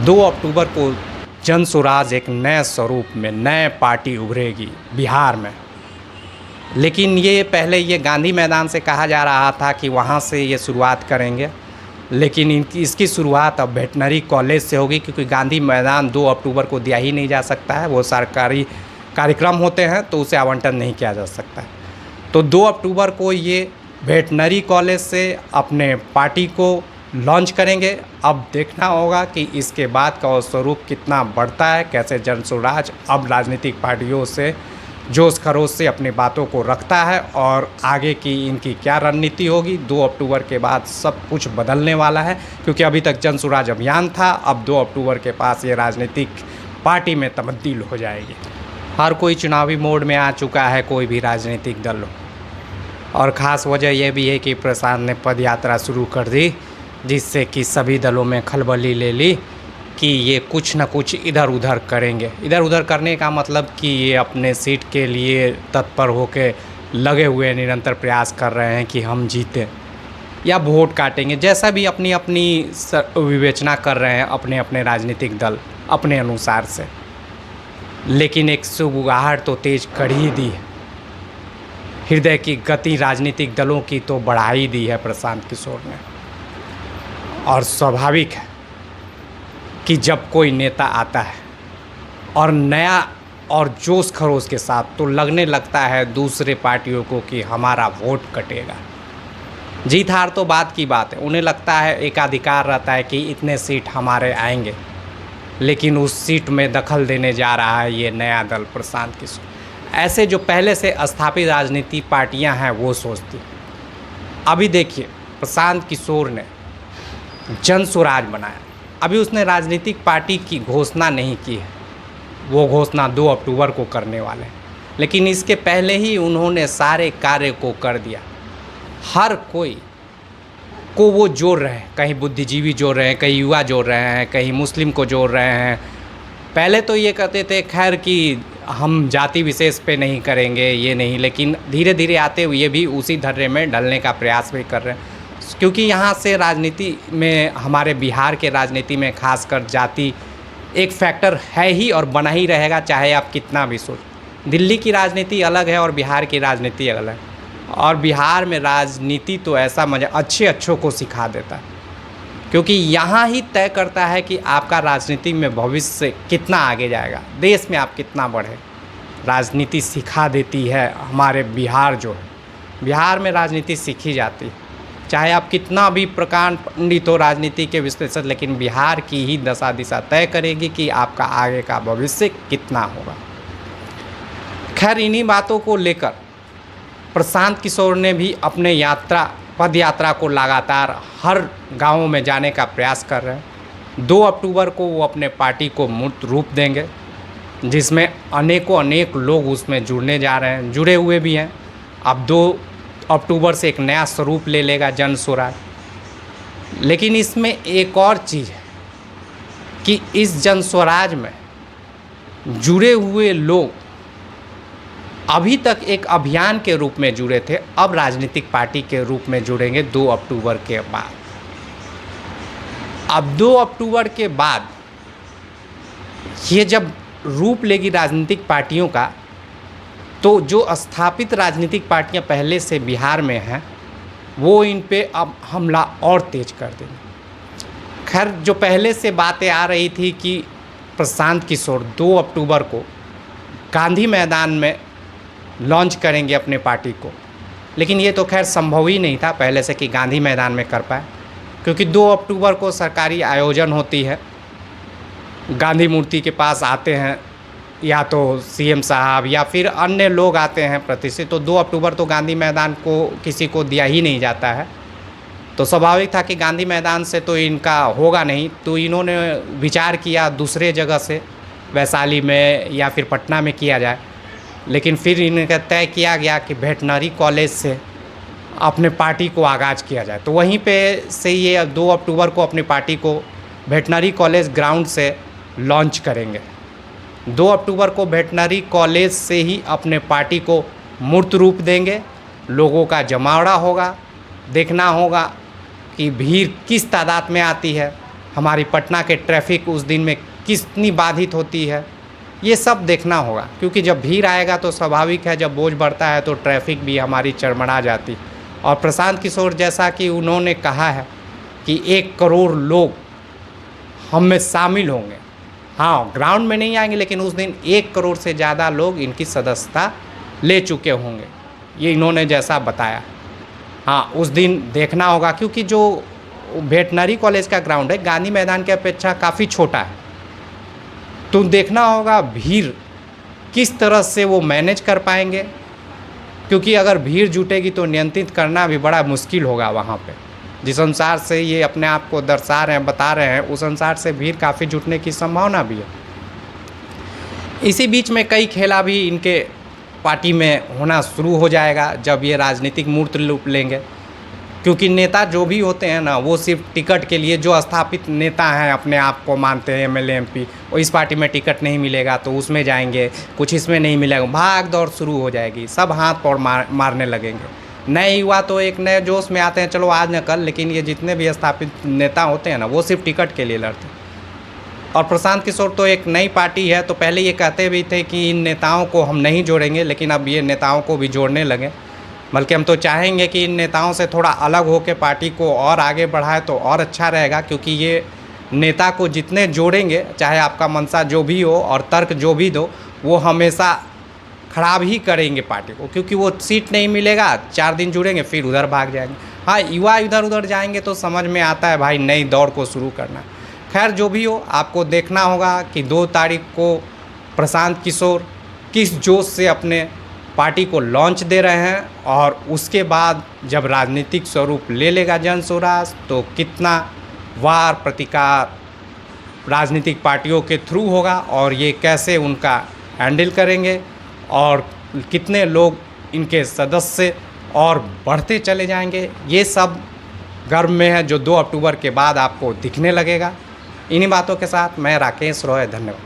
2 अक्टूबर को जन स्वराज एक नए स्वरूप में नए पार्टी उभरेगी बिहार में। लेकिन ये पहले ये गांधी मैदान से कहा जा रहा था कि वहाँ से ये शुरुआत करेंगे, लेकिन इसकी शुरुआत अब वेटनरी कॉलेज से होगी, क्योंकि गांधी मैदान 2 अक्टूबर को दिया ही नहीं जा सकता है। वो सरकारी कार्यक्रम होते हैं तो उसे आवंटन नहीं किया जा सकता है। तो 2 अक्टूबर को ये वेटनरी कॉलेज से अपने पार्टी को लॉन्च करेंगे। अब देखना होगा कि इसके बाद का स्वरूप कितना बढ़ता है, कैसे जन स्वराज अब राजनीतिक पार्टियों से जोश खरोश से अपनी बातों को रखता है और आगे की इनकी क्या रणनीति होगी। 2 अक्टूबर के बाद सब कुछ बदलने वाला है, क्योंकि अभी तक जन स्वराज अभियान था, अब 2 अक्टूबर के पास ये राजनीतिक पार्टी में तब्दील हो जाएगी। हर कोई चुनावी मोड में आ चुका है, कोई भी राजनीतिक दल हो। और ख़ास वजह यह भी है कि प्रशांत ने पद यात्रा शुरू कर दी, जिससे कि सभी दलों में खलबली ले ली कि ये कुछ न कुछ इधर उधर करेंगे। इधर उधर करने का मतलब कि ये अपने सीट के लिए तत्पर होकर लगे हुए निरंतर प्रयास कर रहे हैं कि हम जीतें या वोट काटेंगे, जैसा भी अपनी अपनी विवेचना कर रहे हैं अपने अपने राजनीतिक दल अपने अनुसार से। लेकिन एक सुगबुगाहट तो तेज कर ही दी है, हृदय की गति राजनीतिक दलों की तो बढ़ा ही दी है प्रशांत किशोर ने। और स्वाभाविक है कि जब कोई नेता आता है और नया और जोश खरोश के साथ, तो लगने लगता है दूसरे पार्टियों को कि हमारा वोट कटेगा। जीत हार तो बात की बात है, उन्हें लगता है एकाधिकार रहता है कि इतने सीट हमारे आएंगे, लेकिन उस सीट में दखल देने जा रहा है ये नया दल प्रशांत किशोर। ऐसे जो पहले से स्थापित राजनीतिक पार्टियां हैं वो सोचती। अभी देखिए, प्रशांत किशोर ने जन स्वराज बनाया, अभी उसने राजनीतिक पार्टी की घोषणा नहीं की है, वो घोषणा 2 अक्टूबर को करने वाले हैं। लेकिन इसके पहले ही उन्होंने सारे कार्य को कर दिया। हर कोई को वो जोड़ रहे हैं, कहीं बुद्धिजीवी जोड़ रहे हैं, कहीं युवा जोड़ रहे हैं, कहीं मुस्लिम को जोड़ रहे हैं। पहले तो ये कहते थे खैर कि हम जाति विशेष पे नहीं करेंगे, ये नहीं, लेकिन धीरे धीरे आते हुए भी उसी धर्रे में ढलने का प्रयास भी कर रहे हैं। क्योंकि यहाँ से राजनीति में, हमारे बिहार के राजनीति में खासकर जाति एक फैक्टर है ही और बना ही रहेगा, चाहे आप कितना भी सोच। दिल्ली की राजनीति अलग है और बिहार की राजनीति अलग है। और बिहार में राजनीति तो ऐसा मजा अच्छे अच्छों को सिखा देता है, क्योंकि यहाँ ही तय करता है कि आपका राजनीति में भविष्य कितना आगे जाएगा, देश में आप कितना बढ़े। राजनीति सिखा देती है हमारे बिहार जो है, बिहार में राजनीति सीखी जाती है। चाहे आप कितना भी प्रकांड पंडित हो राजनीति के विश्लेषक, लेकिन बिहार की ही दशा दिशा तय करेगी कि आपका आगे का भविष्य कितना होगा। खैर, इन्हीं बातों को लेकर प्रशांत किशोर ने भी अपने पद यात्रा को लगातार हर गांवों में जाने का प्रयास कर रहे हैं। 2 अक्टूबर को वो अपने पार्टी को मूर्त रूप देंगे, जिसमें अनेक लोग उसमें जुड़ने जा रहे हैं, जुड़े हुए भी हैं। अब 2 अक्टूबर से एक नया स्वरूप ले लेगा जन स्वराज। लेकिन इसमें एक और चीज़ है कि इस जन स्वराज में जुड़े हुए लोग अभी तक एक अभियान के रूप में जुड़े थे, अब राजनीतिक पार्टी के रूप में जुड़ेंगे 2 अक्टूबर के बाद। अब 2 अक्टूबर के बाद ये जब रूप लेगी राजनीतिक पार्टियों का, तो जो स्थापित राजनीतिक पार्टियां पहले से बिहार में हैं, वो इन पे अब हमला और तेज कर देंगे। खैर, जो पहले से बातें आ रही थी कि प्रशांत किशोर 2 अक्टूबर को गांधी मैदान में लॉन्च करेंगे अपने पार्टी को, लेकिन ये तो खैर संभव ही नहीं था पहले से कि गांधी मैदान में कर पाए, क्योंकि 2 अक्टूबर को सरकारी आयोजन होती है, गांधी मूर्ति के पास आते हैं या तो सीएम साहब या फिर अन्य लोग आते हैं प्रतिष्ठित। तो 2 अक्टूबर तो गांधी मैदान को किसी को दिया ही नहीं जाता है, तो स्वाभाविक था कि गांधी मैदान से तो इनका होगा नहीं। तो इन्होंने विचार किया दूसरे जगह से, वैशाली में या फिर पटना में किया जाए, लेकिन फिर इनका तय किया गया कि वेटनरी कॉलेज से अपने पार्टी को आगाज़ किया जाए। तो वहीं पे से ये 2 अक्टूबर को अपनी पार्टी को वेटनरी कॉलेज ग्राउंड से लॉन्च करेंगे। 2 अक्टूबर को वेटनरी कॉलेज से ही अपने पार्टी को मूर्त रूप देंगे। लोगों का जमावड़ा होगा, देखना होगा कि भीड़ किस तादाद में आती है। हमारी पटना के ट्रैफिक उस दिन में कितनी बाधित होती है, ये सब देखना होगा। क्योंकि जब भीड़ आएगा तो स्वाभाविक है, जब बोझ बढ़ता है तो ट्रैफिक भी हमारी चरमरा जाती। और प्रशांत किशोर जैसा कि उन्होंने कहा है कि 1 करोड़ लोग हम में शामिल होंगे, हाँ ग्राउंड में नहीं आएंगे, लेकिन उस दिन 1 करोड़ से ज़्यादा लोग इनकी सदस्यता ले चुके होंगे, ये इन्होंने जैसा बताया। हाँ उस दिन देखना होगा, क्योंकि जो वेटनरी कॉलेज का ग्राउंड है गांधी मैदान की अपेक्षा काफ़ी छोटा है, तो देखना होगा भीड़ किस तरह से वो मैनेज कर पाएंगे। क्योंकि अगर भीड़ जुटेगी तो नियंत्रित करना भी बड़ा मुश्किल होगा वहाँ पे। जिस अनुसार से ये अपने आप को दर्शा रहे हैं, बता रहे हैं, उस अनुसार से भीड़ काफ़ी जुटने की संभावना भी है। इसी बीच में कई खेला भी इनके पार्टी में होना शुरू हो जाएगा जब ये राजनीतिक मूर्त रूप लेंगे। क्योंकि नेता जो भी होते हैं ना, वो सिर्फ टिकट के लिए, जो स्थापित नेता हैं अपने आप को मानते हैं MLA MP, और इस पार्टी में टिकट नहीं मिलेगा तो उसमें जाएंगे, कुछ इसमें नहीं मिलेगा, भाग दौड़ शुरू हो जाएगी, सब हाथ पैर मारने लगेंगे। नए युवा तो एक नए जोश में आते हैं, चलो आज न कल, लेकिन ये जितने भी स्थापित नेता होते हैं ना, वो सिर्फ टिकट के लिए लड़ते हैं। और प्रशांत किशोर तो एक नई पार्टी है, तो पहले ये कहते भी थे कि इन नेताओं को हम नहीं जोड़ेंगे, लेकिन अब ये नेताओं को भी जोड़ने लगे। बल्कि हम तो चाहेंगे कि इन नेताओं से थोड़ा अलग होकर पार्टी को और आगे बढ़ाए तो और अच्छा रहेगा। क्योंकि ये नेता को जितने जोड़ेंगे, चाहे आपका मंशा जो भी हो और तर्क जो भी दो, वो हमेशा ख़राब ही करेंगे पार्टी को। क्योंकि वो सीट नहीं मिलेगा, 4 दिन जुड़ेंगे फिर उधर भाग जाएंगे। हाँ युवा इधर उधर जाएंगे तो समझ में आता है भाई नई दौड़ को शुरू करना। खैर जो भी हो, आपको देखना होगा कि 2 तारीख को प्रशांत किशोर किस जोश से अपने पार्टी को लॉन्च दे रहे हैं, और उसके बाद जब राजनीतिक स्वरूप ले लेगा जन स्वराज, तो कितना वार प्रतिकार राजनीतिक पार्टियों के थ्रू होगा और ये कैसे उनका हैंडल करेंगे, और कितने लोग इनके सदस्य और बढ़ते चले जाएंगे, ये सब गर्भ में है जो 2 अक्टूबर के बाद आपको दिखने लगेगा। इन्हीं बातों के साथ मैं राकेश रॉय, धन्यवाद।